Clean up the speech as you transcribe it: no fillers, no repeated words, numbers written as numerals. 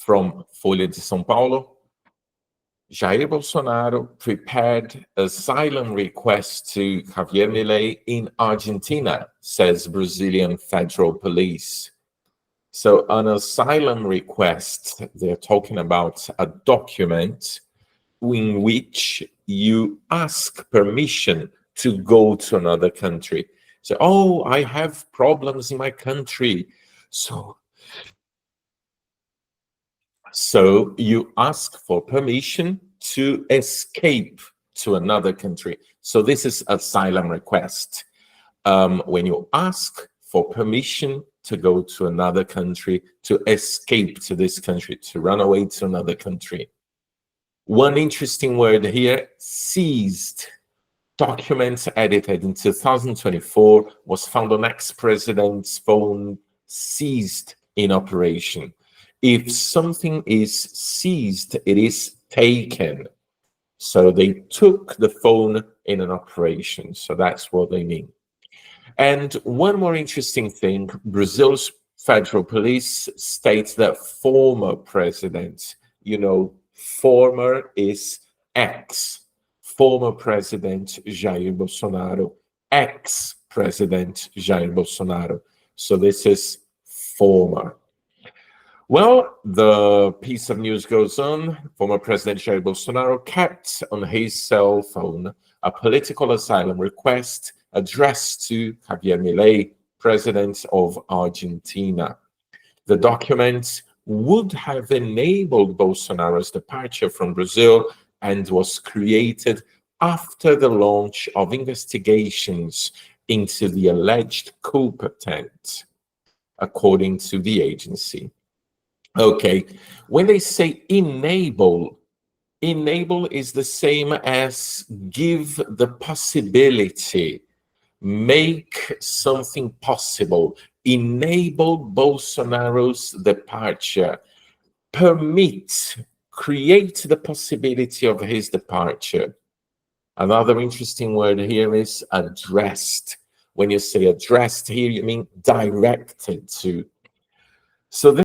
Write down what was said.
from Folha de São Paulo. Jair Bolsonaro prepared asylum request to Javier Milei in Argentina, says Brazilian federal police. So an asylum request, they're talking about a document in which you ask permission to go to another country. So, oh, I have problems in my country. So you ask for permission to escape to another country. So this is asylum request. When you ask for permission to go to another country, to escape to this country, to run away to another country. One interesting word here, seized. Documents edited in 2024 was found on ex-president's phone, seized in operation. If something is seized, it is taken. So they took the phone in an operation. So that's what they mean. And one more interesting thing, Brazil's federal police states that former president, former is ex. Former President Jair Bolsonaro, ex-President Jair Bolsonaro. So this is former. Well, the piece of news goes on. Former President Jair Bolsonaro kept on his cell phone a political asylum request addressed to Javier Milei, President of Argentina. The document would have enabled Bolsonaro's departure from Brazil and was created after the launch of investigations into the alleged coup attempt, according to the agency. Okay, when they say enable is the same as give the possibility, make something possible, enable Bolsonaro's departure, permit, create the possibility of his departure. Another interesting word here is addressed. When you say addressed here, you mean directed to. So this